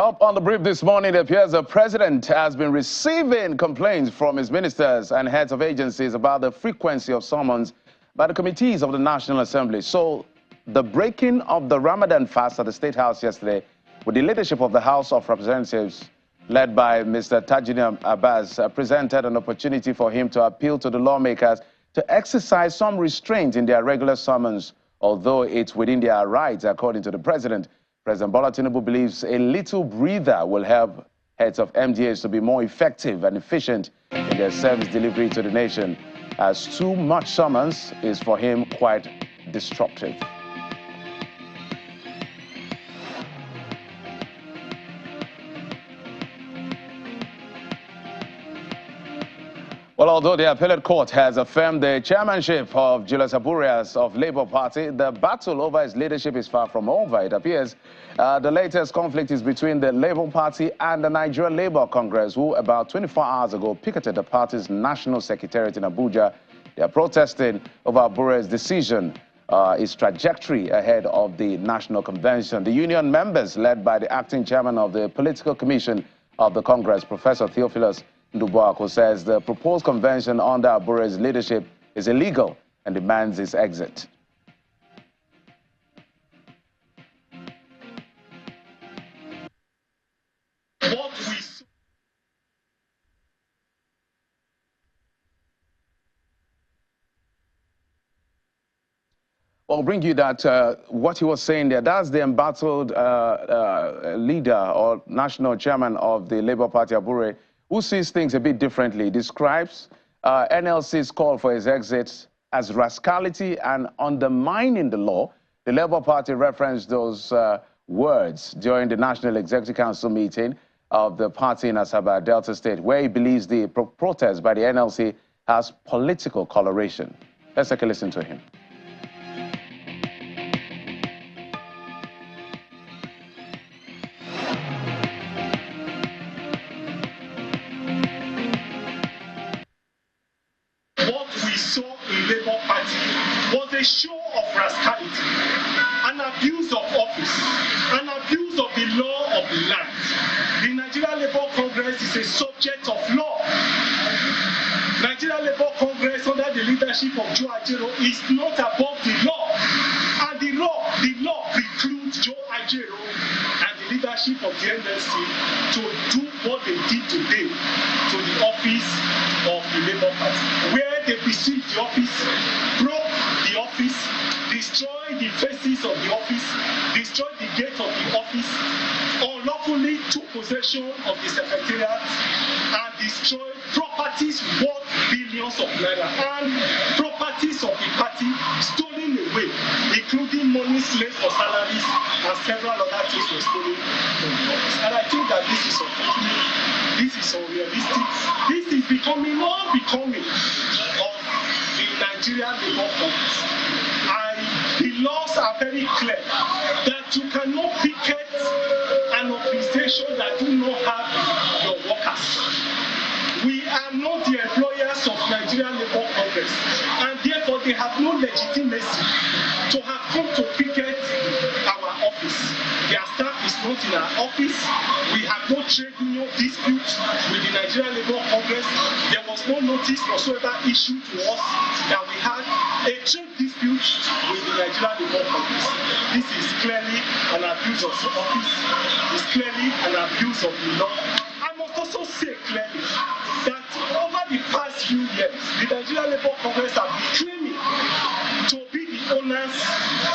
Up on the brief this morning, it appears the president has been receiving complaints from his ministers and heads of agencies about the frequency of summons by the committees of the National Assembly. So the breaking of the Ramadan fast at the State House yesterday, with the leadership of the House of Representatives, led by Mr. Tajuddin Abbas, presented an opportunity for him to appeal to the lawmakers to exercise some restraint in their regular summons, although it's within their rights, according to the president. President Bola Tinubu believes a little breather will help heads of MDAs to be more effective and efficient in their service delivery to the nation, as too much summons is for him quite disruptive. Well, although the appellate court has affirmed the chairmanship of Julius Abure of Labour Party, the battle over his leadership is far from over. It appears the latest conflict is between the Labour Party and the Nigerian Labour Congress, who about 24 hours ago picketed the party's national secretariat in Abuja. They are protesting over Abure's decision, his trajectory ahead of the national convention. The union members, led by the acting chairman of the political commission of the Congress, Professor Theophilus Ndubuako, says the proposed convention under Abure's leadership is illegal and demands his exit. I'll bring you that, what he was saying there, that's the embattled leader or national chairman of the Labour Party, Abure, who sees things a bit differently. Describes NLC's call for his exit as rascality and undermining the law. The Labour Party referenced those words during the National Executive Council meeting of the party in Asaba, Delta State, where he believes the protest by the NLC has political coloration. Let's take a listen to him. Was a show of rascality, an abuse of office, an abuse of the law of the land. The Nigerian Labour Congress is a subject of law. Nigerian Labour Congress, under the leadership of Joe Ajero, is not above the law. And the law precludes Joe Ajero and the leadership of the NLC to do what they did today to the office of the Labour Party, where they besieged the office, broke the office, destroyed the faces of the office, destroyed the gate of the office, unlawfully took possession of the secretariat, and destroyed properties worth billions of naira and properties of the party stolen away, including money slaves for salaries and several other things were stolen from the office. And I think that this is unfortunate, this is unrealistic, this is becoming unbecoming of the Nigerian Labour Congress. The laws are very clear that you cannot picket an organization that do not have your workers. We are not the employers of Nigerian Labour Congress, and therefore they have no legitimacy to have come to picket our office. Their staff is not in our office. We have no trade union dispute with the Nigerian Labour Congress. There was no notice whatsoever issued to us that we had a trade dispute with the Nigerian Labour Congress. This is clearly an abuse of the office. It's clearly an abuse of the law. I must also say clearly that over the past few years, the Nigerian Labour Congress have been claiming to be the owners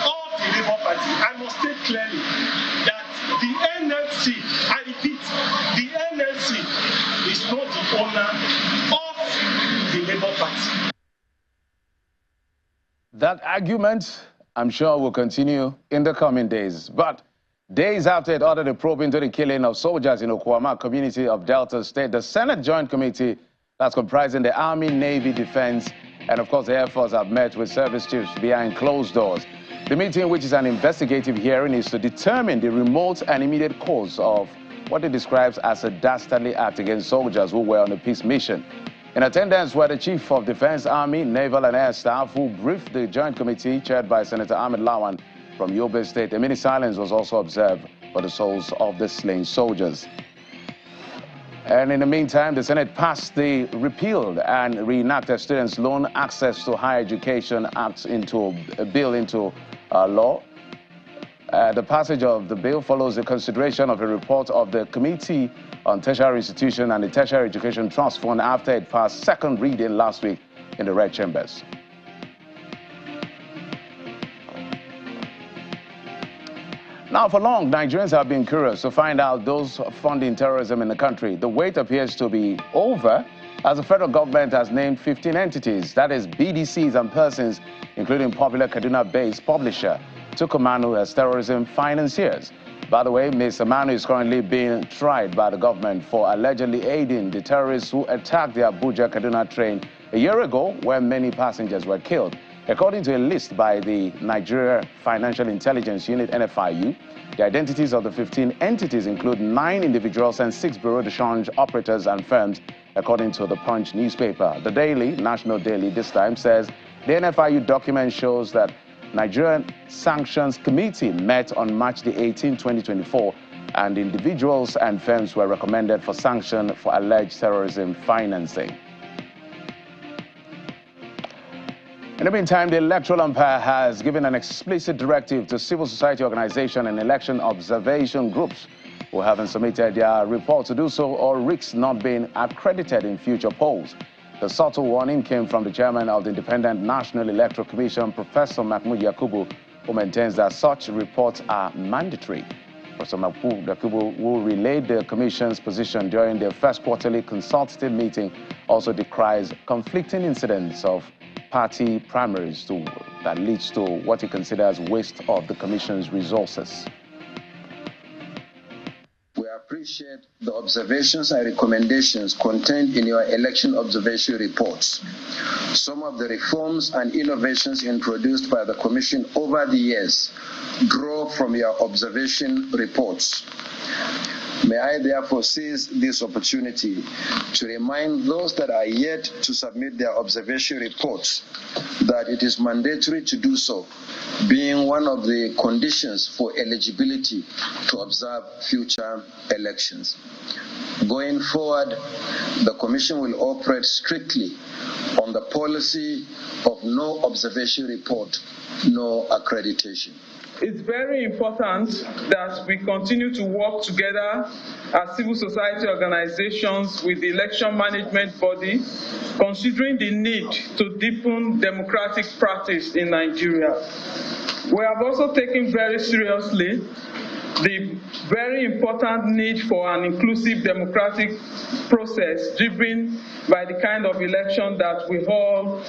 of the Labour Party. I must state clearly that the NLC, I repeat, the NLC is not the owner of the Labour Party. That argument, I'm sure, will continue in the coming days. But days after it ordered a probe into the killing of soldiers in Okwama community of Delta State, the Senate Joint Committee that's comprising the Army, Navy, Defense, and of course the Air Force have met with service chiefs behind closed doors. The meeting, which is an investigative hearing, is to determine the remote and immediate cause of what it describes as a dastardly act against soldiers who were on a peace mission. In attendance were the Chief of Defense, Army, Naval and Air Staff, who briefed the Joint Committee chaired by Senator Ahmed Lawan from Yobe State. A mini silence was also observed for the souls of the slain soldiers. And in the meantime, the Senate passed the repealed and reenacted Students' Loan Access to Higher Education Act into a bill into law. The passage of the bill follows the consideration of a report of the Committee on Tertiary Institution and the Tertiary Education Trust Fund after it passed second reading last week in the red chambers. Now, for long, Nigerians have been curious to find out those funding terrorism in the country. The wait appears to be over, as the federal government has named 15 entities, that is BDCs and persons, including popular Kaduna-based publisher Tukumanu, as terrorism financiers. By the way, Ms. Amanu is currently being tried by the government for allegedly aiding the terrorists who attacked the Abuja-Kaduna train a year ago, where many passengers were killed. According to a list by the Nigeria Financial Intelligence Unit, NFIU, the identities of the 15 entities include 9 individuals and 6 bureau de change operators and firms, according to the Punch newspaper. The Daily, National Daily this time, says the NFIU document shows that Nigerian Sanctions Committee met on March the 18th, 2024, and individuals and firms were recommended for sanction for alleged terrorism financing. In the meantime, the electoral umpire has given an explicit directive to civil society organizations and election observation groups who haven't submitted their report to do so or risk not being accredited in future polls. The subtle warning came from the chairman of the Independent National Electoral Commission, Professor Mahmoud Yakubu, who maintains that such reports are mandatory. Professor Mahmoud Yakubu, who relayed the commission's position during their first quarterly consultative meeting, also decries conflicting incidents of party primaries that leads to what he considers waste of the commission's resources. We appreciate the observations and recommendations contained in your election observation reports. Some of the reforms and innovations introduced by the Commission over the years draw from your observation reports. May I therefore seize this opportunity to remind those that are yet to submit their observation reports that it is mandatory to do so, being one of the conditions for eligibility to observe future elections. Going forward, the Commission will operate strictly on the policy of no observation report, no accreditation. It's very important that we continue to work together as civil society organizations with the election management body, considering the need to deepen democratic practice in Nigeria. We have also taken very seriously the very important need for an inclusive democratic process driven by the kind of election that we all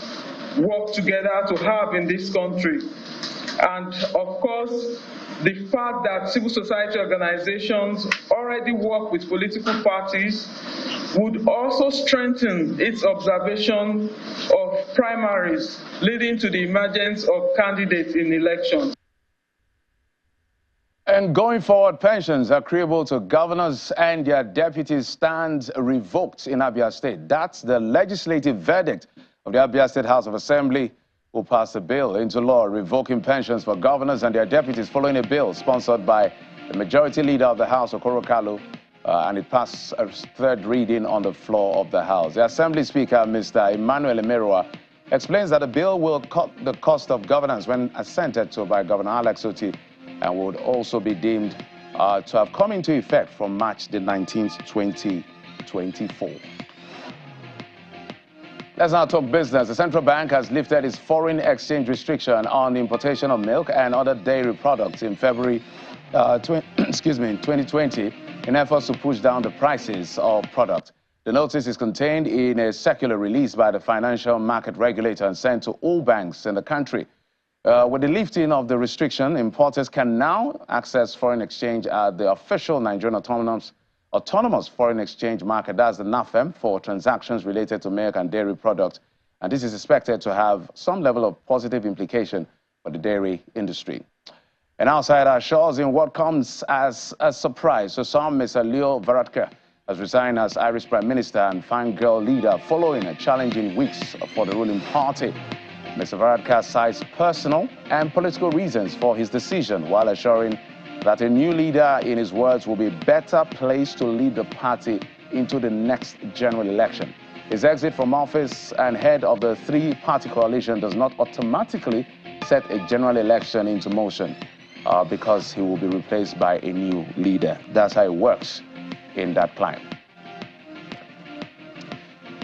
work together to have in this country. And of course, the fact that civil society organizations already work with political parties would also strengthen its observation of primaries, leading to the emergence of candidates in elections. And going forward, pensions accruable to governors and their deputies stand revoked in Abure State. That's the legislative verdict of the Abure State House of Assembly, who passed a bill into law revoking pensions for governors and their deputies following a bill sponsored by the majority leader of the House, Okoro Kalu, and it passed a third reading on the floor of the House. The Assembly Speaker, Mr. Emmanuel Emeruwa, explains that the bill will cut the cost of governance when assented to by Governor Alex Otti, and would also be deemed to have come into effect from March the 19th, 2024. Let's now talk business. The central bank has lifted its foreign exchange restriction on the importation of milk and other dairy products in February 2020 in efforts to push down the prices of products. The notice is contained in a circular released by the financial market regulator and sent to all banks in the country. With the lifting of the restriction, importers can now access foreign exchange at the official Nigerian Autonomous Foreign Exchange Market, that's the NAFEM, for transactions related to milk and dairy products. And this is expected to have some level of positive implication for the dairy industry. And outside our shores, in what comes as a surprise to some, Mr. Leo Varadkar has resigned as Irish Prime Minister and Fine Girl leader following a challenging weeks for the ruling party. Mr. Varadkar cites personal and political reasons for his decision while assuring that a new leader, in his words, will be better placed to lead the party into the next general election. His exit from office and head of the three-party coalition does not automatically set a general election into motion because he will be replaced by a new leader. That's how it works in that climb.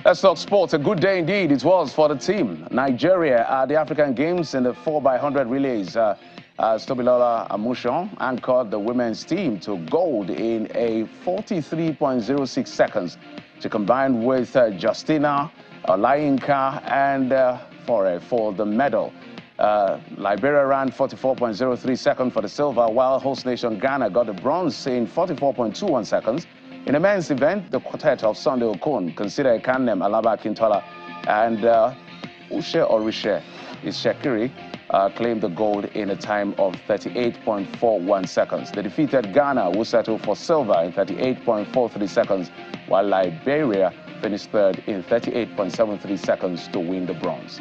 Let's talk sports. A good day indeed it was for the team. Nigeria at the African Games in the 4x100 relays. Tobilola Amushon anchored the women's team to gold in a 43.06 seconds. She combined with Justina Olayinka and for the medal. Liberia ran 44.03 seconds for the silver, while host nation Ghana got the bronze in 44.21 seconds. In the men's event, the quartet of Sunday Okon, Consider Ekanem, Alaba Akintola, and Ushe Orishe Ishekiri claimed the gold in a time of 38.41 seconds. They defeated Ghana, who settled for silver in 38.43 seconds, while Liberia finished third in 38.73 seconds to win the bronze.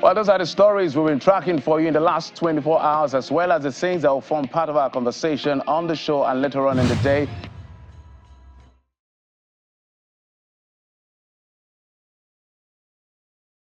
Well, those are the stories we've been tracking for you in the last 24 hours, as well as the things that will form part of our conversation on the show and later on in the day.